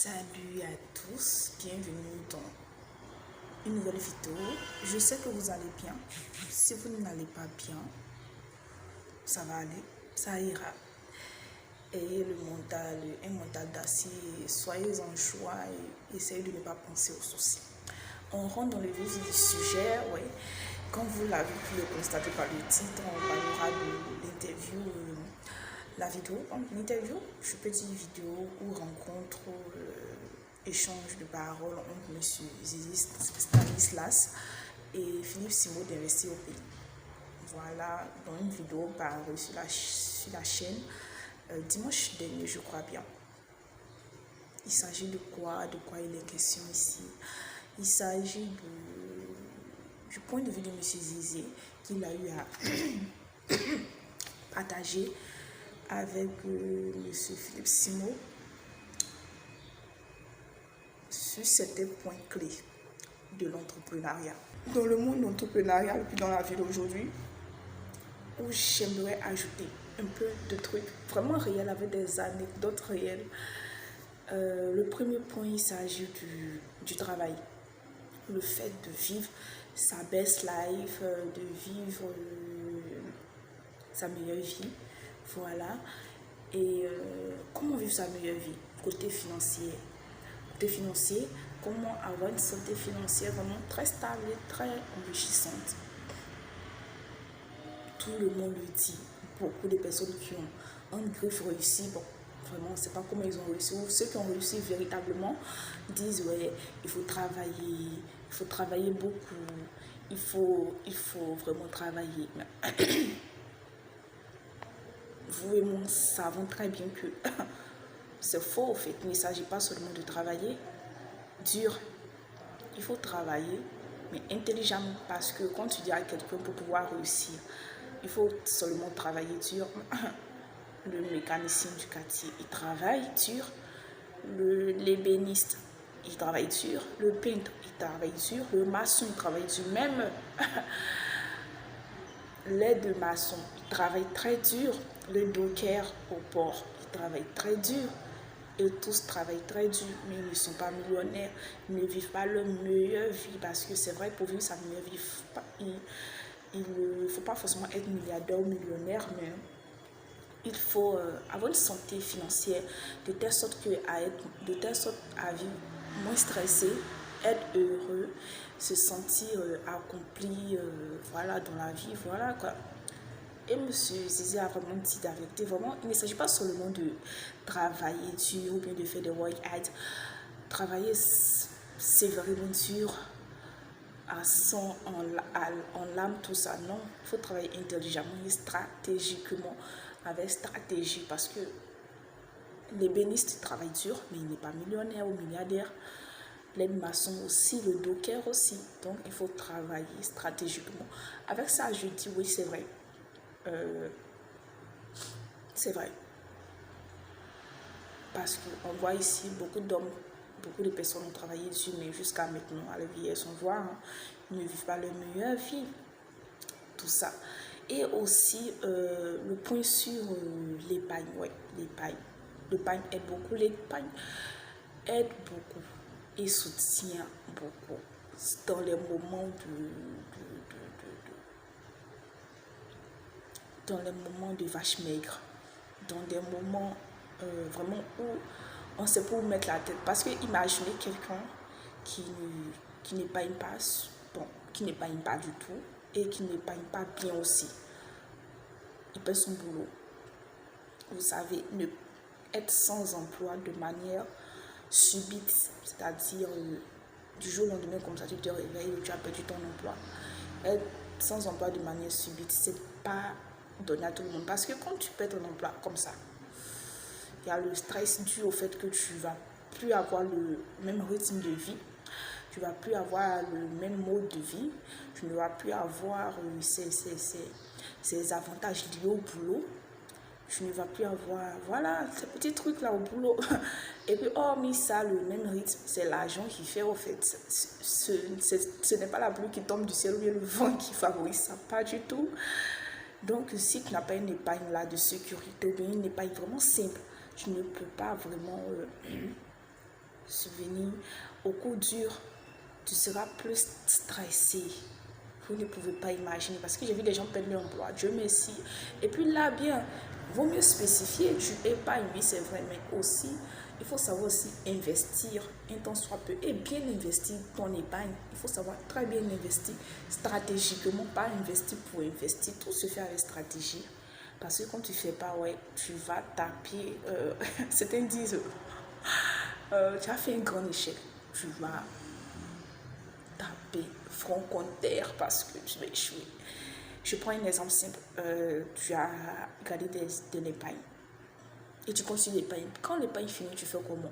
Salut à tous, bienvenue dans une nouvelle vidéo. Je sais que vous allez bien. Si vous n'allez pas bien, ça va aller, ça ira. Et un mental d'acier, soyez en joie et essayez de ne pas penser aux soucis. On rentre dans le vif du sujet, ouais. Comme vous l'avez pu le constater par le titre, on parlera de l'interview. L'interview, je peux dire vidéo ou rencontre, échange de paroles entre M. Zizi Stanislas et Philippe Simo d'Investir au Pays. Voilà, dans une vidéo parue sur la chaîne dimanche dernier, je crois bien. Il s'agit de quoi il est question ici? Il s'agit du point de vue de M. Zizi qu'il a eu à partager avec M. Philippe Simo sur certains points clés de l'entrepreneuriat. Dans le monde entrepreneurial et puis dans la vie d'aujourd'hui, où j'aimerais ajouter un peu de trucs vraiment réels avec des anecdotes réelles. Le premier point, il s'agit du travail. Le fait de vivre sa best life, de vivre sa meilleure vie. Voilà. Et comment vivre sa meilleure vie? Côté financier. Côté financier, comment avoir une santé financière vraiment très stable et très enrichissante. Tout le monde le dit. Beaucoup de personnes qui ont un griffe réussi, bon, vraiment, on ne sait pas comment ils ont réussi. Ou ceux qui ont réussi véritablement disent, ouais, il faut travailler beaucoup, il faut vraiment travailler. Vous et moi savons très bien que c'est faux, en fait. Il ne s'agit pas seulement de travailler dur. Il faut travailler, mais intelligemment, parce que quand tu dis à quelqu'un pour pouvoir réussir, il faut seulement travailler dur. Le mécanicien du quartier, il travaille dur. L'ébéniste, il travaille dur. Le peintre, il travaille dur. Le maçon, il travaille dur. Même l'aide maçon, il travaille très dur. Le docker au port, il travaille très dur. Et tous travaillent très dur, mais ils ne sont pas millionnaires. Ils ne vivent pas leur meilleure vie. Parce que c'est vrai, pour vivre sa meilleure vie, il ne faut pas forcément être milliardaire ou millionnaire, mais il faut avoir une santé financière de telle sorte à vivre moins stressé, être heureux, se sentir accompli, voilà, dans la vie, voilà quoi. Et M. Zizi a vraiment dit la vérité, vraiment, il ne s'agit pas seulement de travailler dur ou bien de faire des work-out. Travailler, c'est vraiment dur, en l'âme, tout ça. Non, il faut travailler intelligemment et stratégiquement, avec stratégie, parce que l'ébéniste travaille dur, mais il n'est pas millionnaire ou milliardaire. L'aide maçon aussi, le docker aussi. Donc, il faut travailler stratégiquement. Avec ça, je dis oui, c'est vrai. C'est vrai. Parce qu'on voit ici beaucoup d'hommes, beaucoup de personnes ont travaillé dessus, mais jusqu'à maintenant, à la vieillesse, on voit, hein, ils ne vivent pas leur meilleure vie. Tout ça. Et aussi, le point sur l'épargne, ouais, l'épargne. L'épargne aide beaucoup, l'épargne aide beaucoup et soutient beaucoup dans les moments dans les moments de vache maigre, dans des moments vraiment où on sait pas où mettre la tête. Parce que imaginez quelqu'un qui n'épargne pas, bon, qui n'épargne pas du tout et qui n'épargne pas bien aussi. Il perd son boulot. Vous savez, être sans emploi de manière subite, c'est-à-dire du jour au lendemain, comme ça tu te réveilles et tu as perdu ton emploi. Être sans emploi de manière subite, c'est pas donné à tout le monde. Parce que quand tu perds ton emploi comme ça, il y a le stress dû au fait que tu vas plus avoir le même rythme de vie, tu vas plus avoir le même mode de vie, tu ne vas plus avoir ces avantages liés au boulot, tu ne vas plus avoir, voilà, ces petits trucs là au boulot. Et puis, hormis ça, le même rythme, c'est l'argent qui fait, au fait. Ce n'est pas la pluie qui tombe du ciel ou bien le vent qui favorise ça, pas du tout. Donc, si tu n'as pas une épargne là de sécurité ou bien une épargne vraiment simple, tu ne peux pas vraiment subvenir, au coup dur, tu seras plus stressé. Vous ne pouvez pas imaginer, parce que j'ai vu des gens perdre leur emploi, Dieu merci. Et puis là, bien, vaut mieux spécifier, tu épargnes, oui c'est vrai, mais aussi, il faut savoir aussi investir un temps soit peu et bien investir ton épargne. Il faut savoir très bien investir stratégiquement, pas investir pour investir, tout se fait avec stratégie. Parce que quand tu ne fais pas, ouais, tu vas taper, certains disent, tu as fait un grand échec, tu vas taper front contre terre parce que tu vas échouer. Je prends un exemple simple. Tu as gardé de l'épargne et tu continues l'épargne. Quand l'épargne finit, tu fais comment?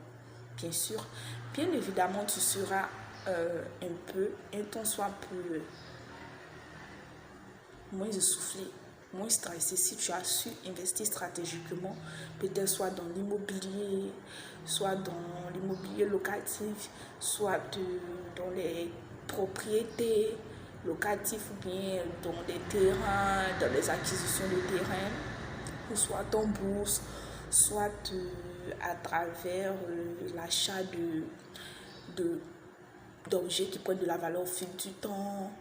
Bien sûr, bien évidemment, tu seras un temps soit peu moins essoufflé, moins stressé si tu as su investir stratégiquement, peut-être soit dans l'immobilier, soit dans l'immobilier locatif, soit dans les propriétés locatives ou bien dans les terrains, dans les acquisitions de terrains, ou soit en bourse, soit à travers l'achat d'objets qui prennent de la valeur au fil du temps.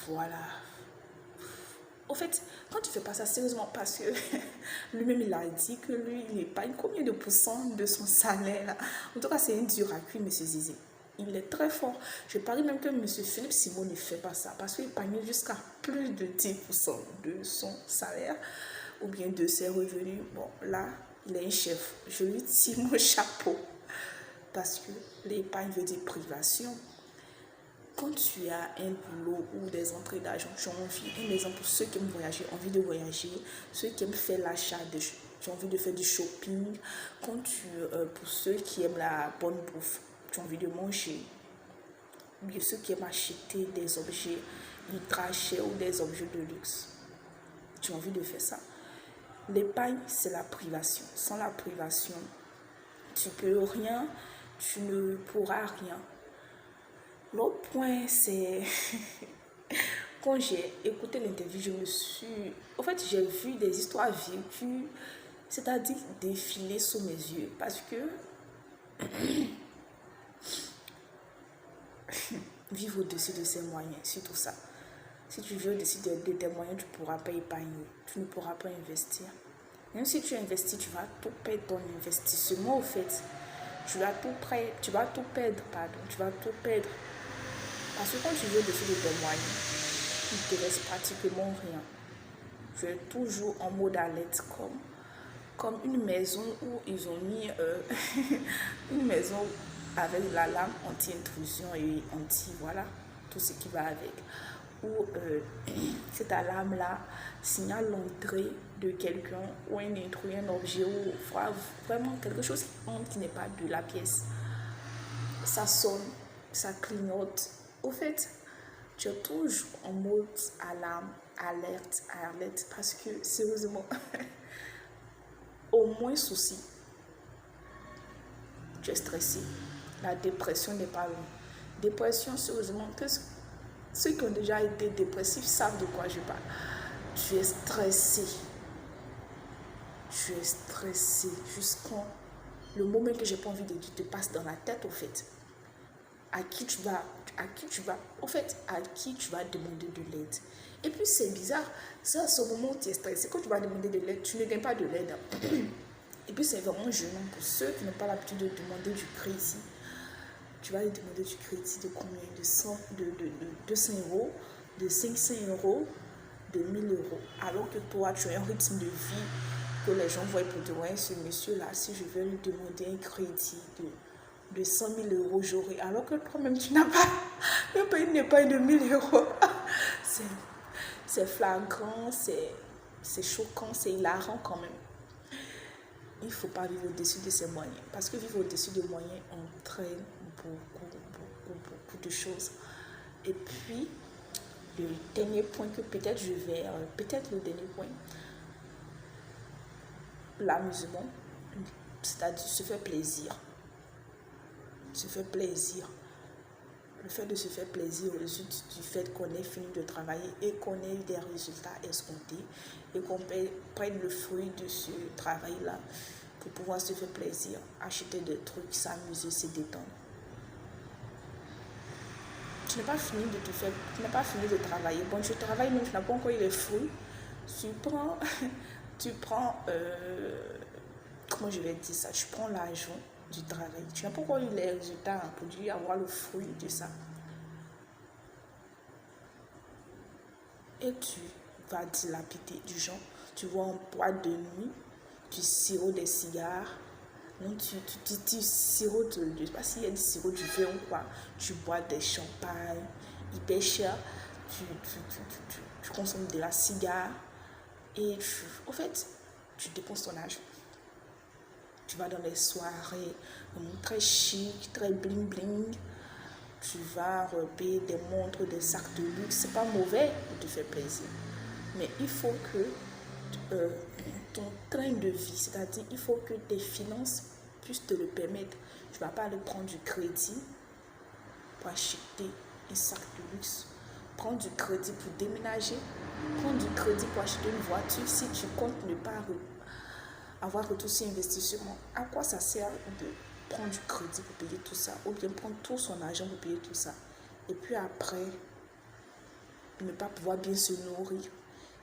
Voilà. Au fait, quand tu fais pas ça sérieusement, parce que lui-même il a dit que lui, il épargne combien de pourcents de son salaire là. En tout cas, c'est un dur à cuire, M. Zizé. Il est très fort. Je parie même que M. Philippe Simon ne fait pas ça, parce qu'il épargne jusqu'à plus de 10% de son salaire ou bien de ses revenus. Bon, là, il est un chef. Je lui tire mon chapeau, parce que l'épargne veut dire privation. Quand tu as un boulot ou des entrées d'argent, tu as envie, un exemple pour ceux qui aiment voyager, envie de voyager, ceux qui aiment faire l'achat, tu as envie de faire du shopping, pour ceux qui aiment la bonne bouffe, tu as envie de manger, ou ceux qui aiment acheter des objets ultra chers ou des objets de luxe, tu as envie de faire ça. L'épargne, c'est la privation. Sans la privation, tu peux rien, tu ne pourras rien. L'autre point, c'est quand j'ai écouté l'interview, en fait, j'ai vu des histoires vécues, c'est-à-dire défiler sous mes yeux, parce que vivre au-dessus de ses moyens, surtout ça. Si tu vis au-dessus de tes moyens, tu ne pourras pas épargner, tu ne pourras pas investir. Même si tu investis, tu vas tout perdre ton investissement, au fait. Tu vas tout perdre, pardon, tu vas tout perdre. Parce que quand tu vis au-dessus de tes moyens, il ne te reste pratiquement rien. Tu es toujours en mode alerte, comme une maison où ils ont mis une maison avec l'alarme anti-intrusion et voilà, tout ce qui va avec. Où cette alarme-là signale l'entrée de quelqu'un ou un intrus, un objet ou vraiment quelque chose qui n'est pas de la pièce. Ça sonne, ça clignote. Au fait, tu es toujours en mode alarme, alerte, parce que sérieusement, au moins souci, tu es stressé. La dépression n'est pas loin. Dépression, sérieusement, ceux qui ont déjà été dépressifs savent de quoi je parle. Tu es stressé. Tu es stressé jusqu'au moment que j'ai pas envie de dire te passe dans la tête, au fait. À qui tu vas demander de l'aide. Et puis c'est bizarre, c'est à ce moment où tu es stressé, quand tu vas demander de l'aide, tu ne gagnes pas de l'aide. Et puis c'est vraiment gênant pour ceux qui n'ont pas l'habitude de demander du crédit. Tu vas lui demander du crédit de combien? De 200 euros, de 500 euros, de 1000 euros. Alors que toi, tu as un rythme de vie que les gens voient pour te voir, ce monsieur-là, si je vais lui demander un crédit de 100 000 euros, j'aurai. Alors que toi-même, tu n'as pas même pas une épargne de 1000 euros. C'est flagrant, c'est choquant, c'est hilarant quand même. Il ne faut pas vivre au-dessus de ses moyens. Parce que vivre au-dessus des moyens entraîne beaucoup de choses. Et puis, le dernier point que peut-être le dernier point, l'amusement, c'est-à-dire se faire plaisir. Se faire plaisir. Le fait de se faire plaisir résulte du fait qu'on ait fini de travailler et qu'on ait eu des résultats escomptés et qu'on prenne le fruit de ce travail-là pour pouvoir se faire plaisir, acheter des trucs, s'amuser, se détendre. tu n'as pas fini de te faire, tu n'as pas fini de travailler. Bon, tu travailles, mais tu n'as pas encore eu les fruits. Tu prends, tu prends, comment je vais dire ça, tu prends l'argent du travail. Tu n'as pas encore eu les résultats pour dire avoir le fruit de ça. Et tu vas dilapider du genre, tu vois en boîte de nuit, tu sirotes des cigares, non, tu sirotes, je ne sais pas s'il y a du sirop du vin ou quoi, tu bois des champagnes hyper chers, tu consommes de la cigare et en fait, tu dépenses ton argent. Tu vas dans les soirées très chic, très bling bling. Tu vas payer des montres, des sacs de luxe. C'est pas mauvais de te faire plaisir. Mais il faut que ton train de vie, c'est-à-dire il faut que tes finances puissent te le permettre. Tu ne vas pas aller prendre du crédit pour acheter un sac de luxe. Prendre du crédit pour déménager. Prendre du crédit pour acheter une voiture si tu comptes ne pas avoir retour sur investissement. À quoi ça sert de prendre du crédit pour payer tout ça ou bien prendre tout son argent pour payer tout ça et puis après ne pas pouvoir bien se nourrir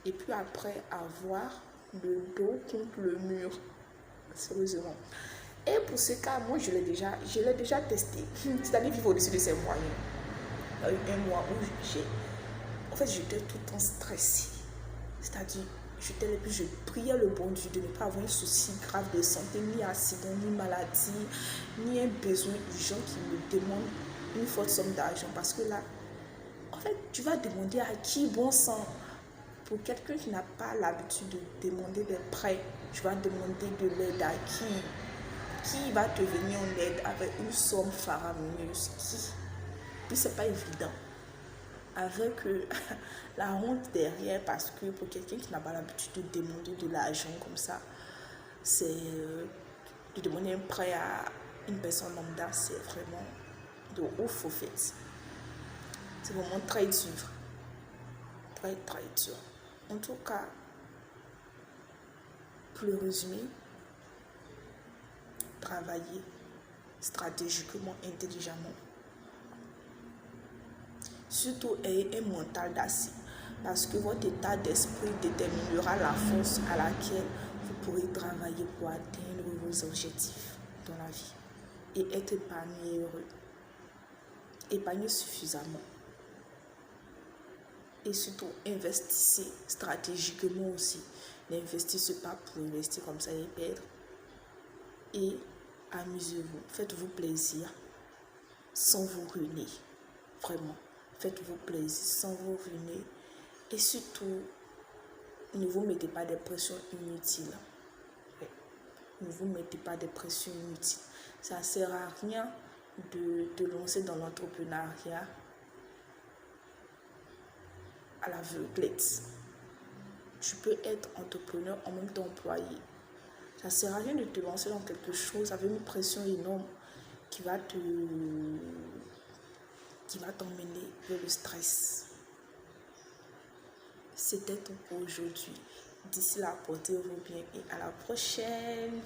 et puis après avoir le dos contre le mur, sérieusement. Et pour ce cas, moi je l'ai déjà testé, c'est-à-dire vivre au-dessus de ses moyens. Il y a eu un mois où j'étais tout le temps stressée, c'est-à-dire je priais le bon Dieu de ne pas avoir un souci grave de santé, ni accident, ni maladie, ni un besoin urgent qui me demande une forte somme d'argent. Parce que là, en fait, tu vas demander à qui, bon sang? Pour quelqu'un qui n'a pas l'habitude de demander des prêts, tu vas demander de l'aide à qui? Qui va te venir en aide avec une somme faramineuse? Qui? Puis c'est pas évident. Avec la honte derrière, parce que pour quelqu'un qui n'a pas l'habitude de demander de l'argent comme ça, c'est de demander un prêt à une personne lambda, c'est vraiment de ouf au fait. C'est vraiment très dur. Très très dur. En tout cas, pour le résumer, travailler stratégiquement, intelligemment. Surtout ayez un mental d'acier, parce que votre état d'esprit déterminera la force à laquelle vous pourrez travailler pour atteindre vos objectifs dans la vie et être épanoui et heureux. Épargnez suffisamment. Et surtout, investissez stratégiquement aussi. N'investissez pas pour investir comme ça et perdre. Et amusez-vous, faites-vous plaisir sans vous ruiner. Vraiment, faites-vous plaisir sans vous ruiner. Et surtout, ne vous mettez pas des pressions inutiles. Ne vous mettez pas des pressions inutiles. Ça ne sert à rien de te lancer dans l'entrepreneuriat à l'aveuglette. Tu peux être entrepreneur en même temps employé. Ça ne sert à rien de te lancer dans quelque chose avec une pression énorme qui va t'emmener vers le stress. C'était tout pour aujourd'hui. D'ici là, portez-vous bien et à la prochaine.